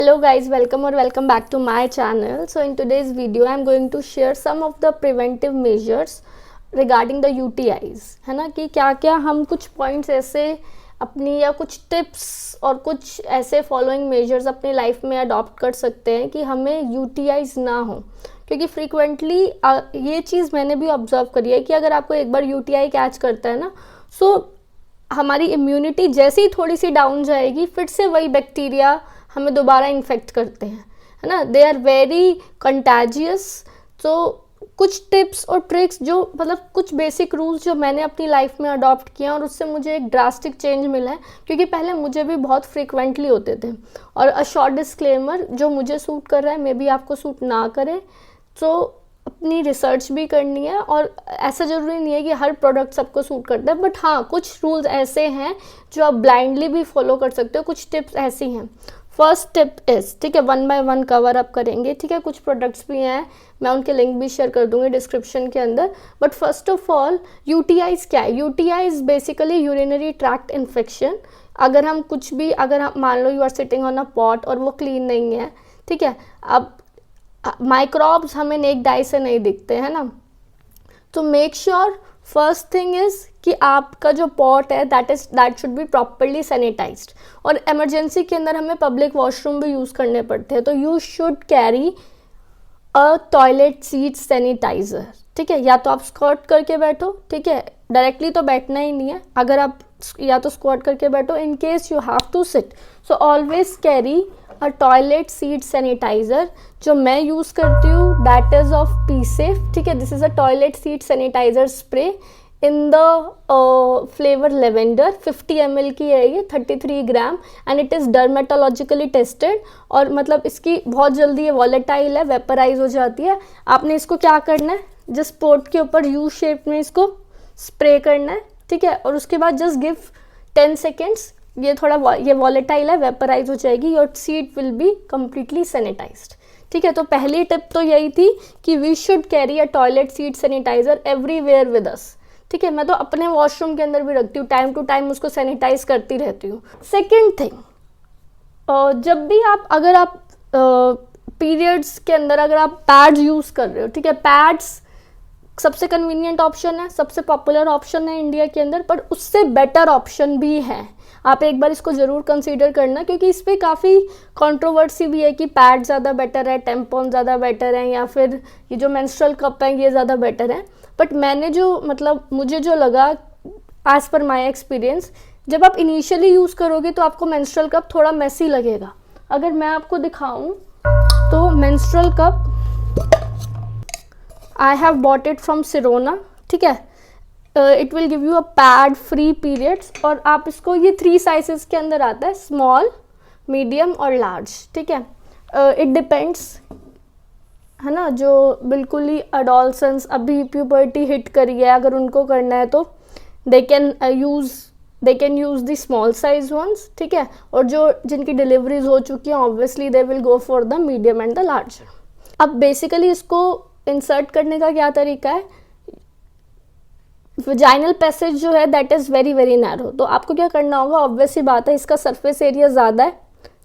Hello guys, welcome back to my channel. So in today's video I am going to share some of the preventive measures regarding the UTIs, है ना, कि क्या क्या हम कुछ points ऐसे अपनी या कुछ टिप्स और कुछ ऐसे फॉलोइंग मेजर्स अपनी लाइफ में अडॉप्ट कर सकते हैं कि हमें UTIs ना हो। क्योंकि फ्रीक्वेंटली ये चीज़ मैंने भी ऑब्जर्व करी है कि अगर आपको एक बार UTI कैच करता है ना, सो हमारी इम्यूनिटी जैसे ही थोड़ी सी डाउन जाएगी फिर से वही बैक्टीरिया हमें दोबारा इन्फेक्ट करते हैं, है ना। They are very contagious. तो कुछ टिप्स और ट्रिक्स जो मतलब कुछ बेसिक रूल्स जो मैंने अपनी लाइफ में अडॉप्ट किया और उससे मुझे एक ड्रास्टिक चेंज मिला है, क्योंकि पहले मुझे भी बहुत फ्रीक्वेंटली होते थे। और अ शॉर्ट डिस्क्लेमर, जो मुझे सूट कर रहा है मे बी आपको सूट ना करे, तो अपनी रिसर्च भी करनी है। और ऐसा ज़रूरी नहीं है कि हर प्रोडक्ट सबको सूट करता है, बट हाँ कुछ रूल्स ऐसे हैं जो आप ब्लाइंडली भी फॉलो कर सकते हो। कुछ टिप्स ऐसी हैं। फर्स्ट टिप इज़, ठीक है, 1 बाय 1 कवर अप करेंगे, ठीक है। कुछ प्रोडक्ट्स भी हैं, मैं उनके लिंक भी शेयर कर दूंगी डिस्क्रिप्शन के अंदर। But first of all, UTIs क्या है? UTIs basically urinary tract infection. अगर हम कुछ भी, अगर हम मान लो you are sitting on a pot और वो क्लीन नहीं है, ठीक है, अब माइक्रोब्स हमें नेक डाई से नहीं दिखते हैं ना, तो make sure first thing is कि आपका जो पॉट है that should be properly sanitised. और इमरजेंसी के अंदर हमें पब्लिक वॉशरूम भी यूज़ करने पड़ते हैं, तो you should carry a toilet seat sanitiser, ठीक है। या तो आप स्क्वाट करके बैठो, ठीक है, डायरेक्टली तो बैठना ही नहीं है। अगर आप या तो स्क्वाट करके बैठो, in case you have to sit, so always carry a toilet seat sanitiser. जो मैं यूज़ करती हूँ दैट इज़ ऑफ पीसेफ, ठीक है। This is a toilet seat sanitiser spray in the flavour lavender. 50 ml की है ये, 33 gram, and it is dermatologically tested. और मतलब इसकी बहुत जल्दी ये वॉलेटाइल है, वेपराइज हो जाती है। आपने इसको क्या करना है, जस्ट पोर्ट के ऊपर यू शेप में इसको स्प्रे करना है, ठीक है। और उसके बाद जस्ट गिव 10 सेकेंड्स, ये थोड़ा ये वॉलेटाइल है, वेपराइज हो जाएगी, your seat will be completely sanitised, ठीक है। तो पहली टिप तो यही थी कि we should carry a toilet seat sanitiser everywhere with us, ठीक है। मैं तो अपने वॉशरूम के अंदर भी रखती हूँ, टाइम टू टाइम उसको सैनिटाइज करती रहती हूँ। सेकेंड थिंग, जब भी आप, अगर आप पीरियड्स के अंदर अगर आप पैड्स यूज़ कर रहे हो, ठीक है, पैड्स सबसे कन्वीनियंट ऑप्शन है, सबसे पॉपुलर ऑप्शन है इंडिया के अंदर, पर उससे बेटर ऑप्शन भी है। आप एक बार इसको ज़रूर कंसीडर करना, क्योंकि इस पर काफ़ी कंट्रोवर्सी भी है कि पैड ज़्यादा बेटर है, टेम्पोन ज़्यादा बेटर है, या फिर ये जो मेंस्ट्रुअल कप है ये ज़्यादा बेटर है। बट मैंने जो, मतलब मुझे जो लगा एज़ पर माई एक्सपीरियंस, जब आप इनिशियली यूज़ करोगे तो आपको मेंस्ट्रुअल कप थोड़ा मेसी लगेगा। अगर मैं आपको दिखाऊँ तो menstrual cup I have bought it from Sirona, ठीक है। It will give you a pad free periods. और आप इसको, ये 3 साइजेस के अंदर आता है, स्मॉल, मीडियम और लार्ज, ठीक है। इट डिपेंड्स, है ना, जो बिल्कुल ही अडोलसेंस अभी प्यूबर्टी हिट करी है, अगर उनको करना है तो they can use the small size ones, ठीक है। और जो जिनकी डिलीवरीज हो चुकी हैं obviously they will go for the medium and the large. अब बेसिकली इसको इंसर्ट करने का क्या तरीका है, वजाइनल पैसेज जो है that is very very narrow. तो आपको क्या करना होगा, ऑब्वियस ही बात है, इसका सरफेस एरिया ज़्यादा है,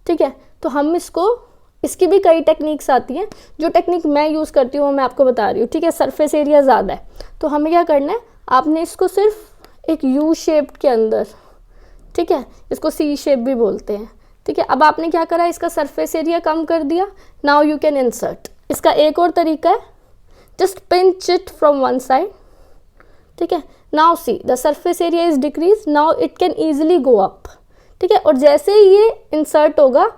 ठीक है। तो हम इसको, इसकी भी कई टेक्निक्स आती हैं, जो टेक्निक मैं यूज़ करती हूँ मैं आपको बता रही हूँ, ठीक है। सरफेस एरिया ज़्यादा है तो हमें क्या करना है, आपने इसको सिर्फ एक यू शेप के अंदर, ठीक है, इसको सी शेप भी बोलते हैं, ठीक है। अब आपने क्या करा, इसका सरफेस एरिया कम कर दिया, नाउ यू कैन इंसर्ट। इसका एक और तरीका है, just pinch it from one side, ठीक है। Now see the surface area is decrease, now it can easily go up, ठीक है। और जैसे ही ये इंसर्ट होगा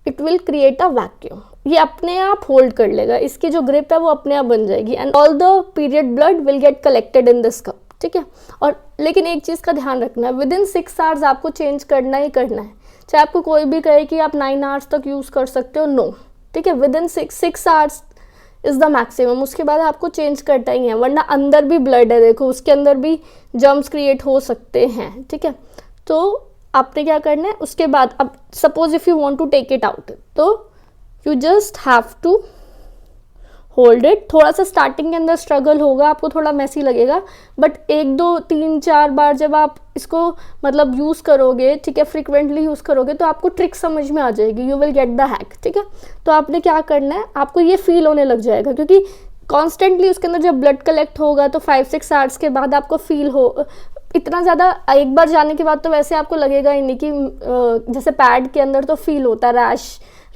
it will create a vacuum, ये अपने आप होल्ड कर लेगा, इसकी जो ग्रिप है वो अपने आप बन जाएगी, and all the period blood will get collected in this cup, ठीक है। और लेकिन एक चीज़ का ध्यान रखना है, विद इन 6 आवर्स आपको चेंज करना ही करना है। चाहे आपको कोई भी कहे कि आप 9 आवर्स तक यूज़ कर सकते हो, नो, ठीक है। With in 6 hours is the maximum, उसके बाद आपको चेंज करना ही है, वरना अंदर भी ब्लड है, देखो उसके अंदर भी जर्म्स क्रिएट हो सकते हैं, ठीक है। तो आपने क्या करना है, उसके बाद अब suppose if you want to take it out, तो you just have to hold it. थोड़ा सा स्टार्टिंग के अंदर स्ट्रगल होगा, आपको थोड़ा मैसी लगेगा, बट 1 2 3 4 बार जब आप इसको मतलब यूज़ करोगे, ठीक है, फ्रिक्वेंटली यूज़ करोगे, तो आपको ट्रिक समझ में आ जाएगी, you will get the hack, ठीक है। तो आपने क्या करना है, आपको ये फील होने लग जाएगा, क्योंकि कॉन्स्टेंटली उसके अंदर जब ब्लड कलेक्ट होगा तो 5-6 आवर्स के बाद आपको फील हो, इतना ज़्यादा एक बार जाने के बाद तो वैसे आपको लगेगा ही नहीं कि जैसे पैड के अंदर तो फील होता है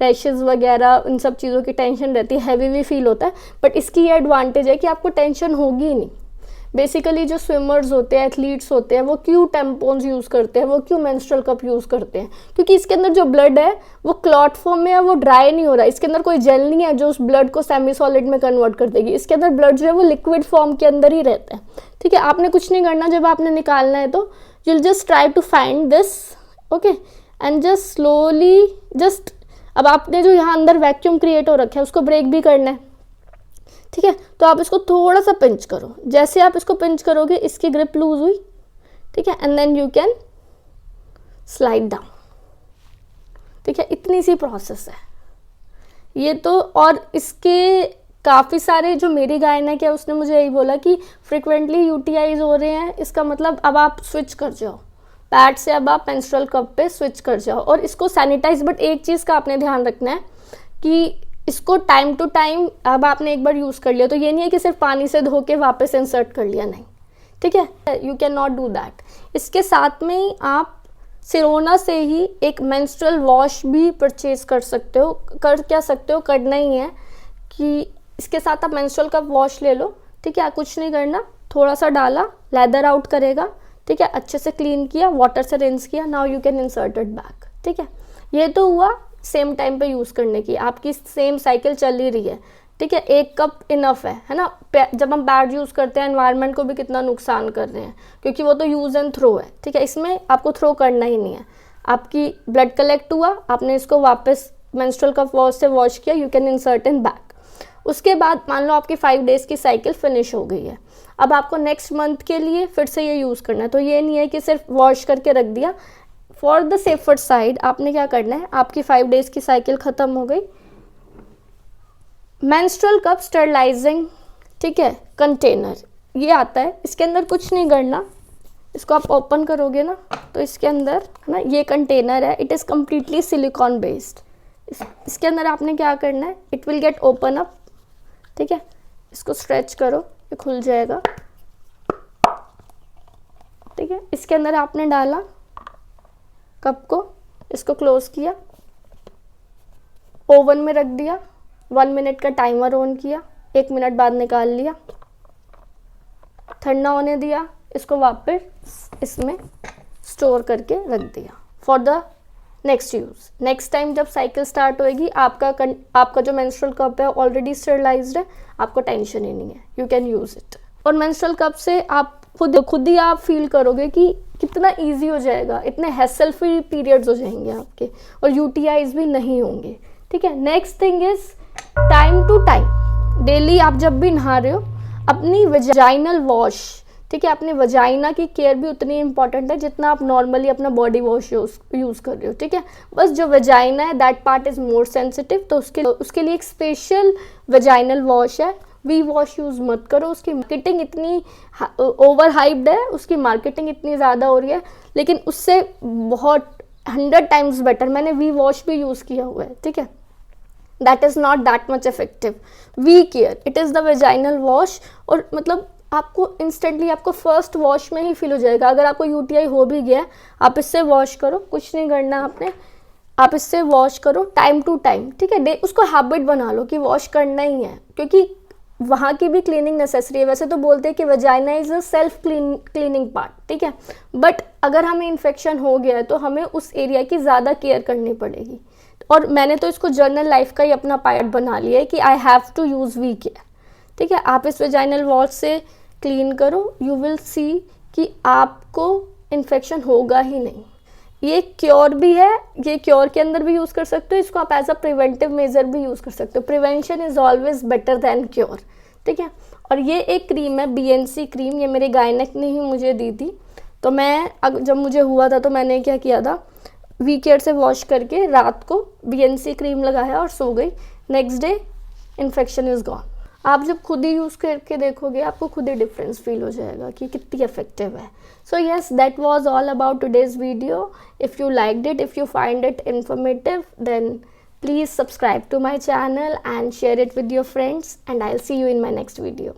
रैशेज़ वगैरह, इन सब चीज़ों की टेंशन रहती है, हैवी भी फील होता है, बट इसकी ये एडवांटेज है कि आपको टेंशन होगी ही नहीं। बेसिकली जो स्विमर्स होते हैं, एथलीट्स होते हैं, वो क्यों टैम्पोन्स यूज़ करते हैं, वो क्यों मेंस्ट्रुअल कप यूज़ करते हैं, क्योंकि इसके अंदर जो ब्लड है वो क्लॉट फॉर्म में है, वो ड्राई नहीं हो रहा है, इसके अंदर कोई जेल नहीं है जो उस ब्लड को सेमी सॉलिड में कन्वर्ट कर देगी, इसके अंदर ब्लड जो है वो लिक्विड फॉर्म के अंदर ही रहता है, ठीक है। आपने कुछ नहीं करना, जब आपने निकालना है तो you will just try to find this, okay, and just slowly just, अब आपने जो यहाँ अंदर वैक्यूम क्रिएट हो रखा है उसको ब्रेक भी करना है, ठीक है। तो आप इसको थोड़ा सा पिंच करो, जैसे आप इसको पिंच करोगे इसकी ग्रिप लूज हुई, ठीक है, and then you can slide down, ठीक है। इतनी सी प्रोसेस है ये तो। और इसके काफ़ी सारे, जो मेरी गायनक है उसने मुझे यही बोला कि फ्रिक्वेंटली यूटीआईज हो रहे हैं, इसका मतलब अब आप स्विच कर जाओ पैड से, अब आप मेंस्ट्रुअल कप पे स्विच कर जाओ और इसको सैनिटाइज। बट एक चीज़ का आपने ध्यान रखना है कि इसको टाइम टू टाइम, अब आपने एक बार यूज़ कर लिया तो ये नहीं है कि सिर्फ पानी से धो के वापस इंसर्ट कर लिया, नहीं, ठीक है, you can not do that. इसके साथ में ही आप सिरोना से ही एक मेंस्ट्रुअल वॉश भी परचेज कर सकते हो। क्या सकते हो, करना ही है कि इसके साथ आप मेंस्ट्रुअल कप वॉश ले लो, ठीक है, कुछ नहीं करना, थोड़ा सा डाला, लेदर आउट करेगा, ठीक है, अच्छे से क्लीन किया, वाटर से रिंस किया, now you can insert it back, ठीक है। ये तो हुआ सेम टाइम पे यूज़ करने की, आपकी सेम साइकिल चल ही रही है, ठीक है, 1 कप इनफ है ना। जब हम पैड यूज़ करते हैं एनवायरनमेंट को भी कितना नुकसान कर रहे हैं, क्योंकि वो तो यूज़ एंड थ्रो है, ठीक है, इसमें आपको थ्रो करना ही नहीं है। आपकी ब्लड कलेक्ट हुआ, आपने इसको वापस मेंस्ट्रुअल कप वॉश से वॉश किया, you can insert in back. उसके बाद मान लो आपकी 5 डेज़ की साइकिल फिनिश हो गई है, अब आपको नेक्स्ट मंथ के लिए फिर से ये यूज़ करना है। तो ये नहीं है कि सिर्फ वॉश करके रख दिया। फॉर द सेफर साइड आपने क्या करना है, आपकी 5 डेज़ की साइकिल ख़त्म हो गई, मेंस्ट्रुअल कप स्टरलाइजिंग, ठीक है, कंटेनर ये आता है, इसके अंदर कुछ नहीं करना, इसको आप ओपन करोगे ना तो इसके अंदर है ना ये कंटेनर है, it is completely silicon based. इसके अंदर आपने क्या करना है, it will get open up, ठीक है, इसको स्ट्रेच करो, ये खुल जाएगा, ठीक है। इसके अंदर आपने डाला कप को, इसको क्लोज किया, ओवन में रख दिया, 1 मिनट का टाइमर ऑन किया, 1 मिनट बाद निकाल लिया, ठंडा होने दिया, इसको वापस इसमें स्टोर करके रख दिया for the next use. Next time जब साइकिल स्टार्ट होएगी, आपका जो मेंस्ट्रुअल कप है ऑलरेडी स्टरलाइज्ड है, आपको टेंशन ही नहीं है, यू कैन यूज़ इट। और मेंस्ट्रुअल कप से आप खुद ही आप फील करोगे कि कितना इजी हो जाएगा, इतने हैसल फ्री पीरियड्स हो जाएंगे आपके, और यूटीआईज भी नहीं होंगे, ठीक है। Next thing is time to time, daily आप जब भी नहा रहे हो अपनी वजाइनल वॉश, ठीक है, अपनी वजाइना की केयर भी उतनी इंपॉर्टेंट है जितना आप नॉर्मली अपना बॉडी वॉश यूज़ कर रहे हो, ठीक है। बस जो वजाइना है that part is more sensitive, तो उसके लिए एक स्पेशल वजाइनल वॉश है, वी वॉश यूज़ मत करो। उसकी मार्केटिंग इतनी ओवर हाइप्ड है, उसकी मार्केटिंग इतनी ज़्यादा हो रही है, लेकिन उससे बहुत 100 टाइम्स बेटर, मैंने वी वॉश भी यूज़ किया हुआ है, ठीक है, that is not that much effective. V care, it is the vaginal wash, और मतलब आपको इंस्टेंटली आपको फर्स्ट वॉश में ही फील हो जाएगा। अगर आपको यूटीआई हो भी गया, आप इससे वॉश करो, कुछ नहीं करना आपने, आप इससे वॉश करो टाइम टू टाइम, ठीक है। उसको हैबिट बना लो कि वॉश करना ही है, क्योंकि वहाँ की भी क्लीनिंग नेसेसरी है। वैसे तो बोलते हैं कि vagina is a self cleaning part, ठीक है, बट अगर हमें इन्फेक्शन हो गया है तो हमें उस एरिया की ज़्यादा केयर करनी पड़ेगी। और मैंने तो इसको जर्नल लाइफ का ही अपना पार्ट बना लिया है कि I have to use V care, ठीक है। आप इस वेजाइनल वॉश से क्लीन करो, यू विल सी कि आपको इन्फेक्शन होगा ही नहीं। ये क्योर भी है, ये क्योर के अंदर भी यूज़ कर सकते हो, इसको आप एज अ प्रिवेंटिव मेजर भी यूज़ कर सकते हो। Prevention is always better than cure, ठीक है। और ये एक क्रीम है BNC क्रीम, ये मेरे गायनेक ने ही मुझे दी थी। तो मैं जब मुझे हुआ था तो मैंने क्या किया था, वी केयर से वॉश करके रात को BNC क्रीम लगाया और सो गई, next day infection is gone. आप जब खुद ही यूज़ करके देखोगे आपको खुद ही डिफरेंस फील हो जाएगा कि कितनी इफेक्टिव है. So yes, that was all about today's video. If you liked it, if you find it informative, then please subscribe to my channel and share it with your friends, and I'll see you in my next video.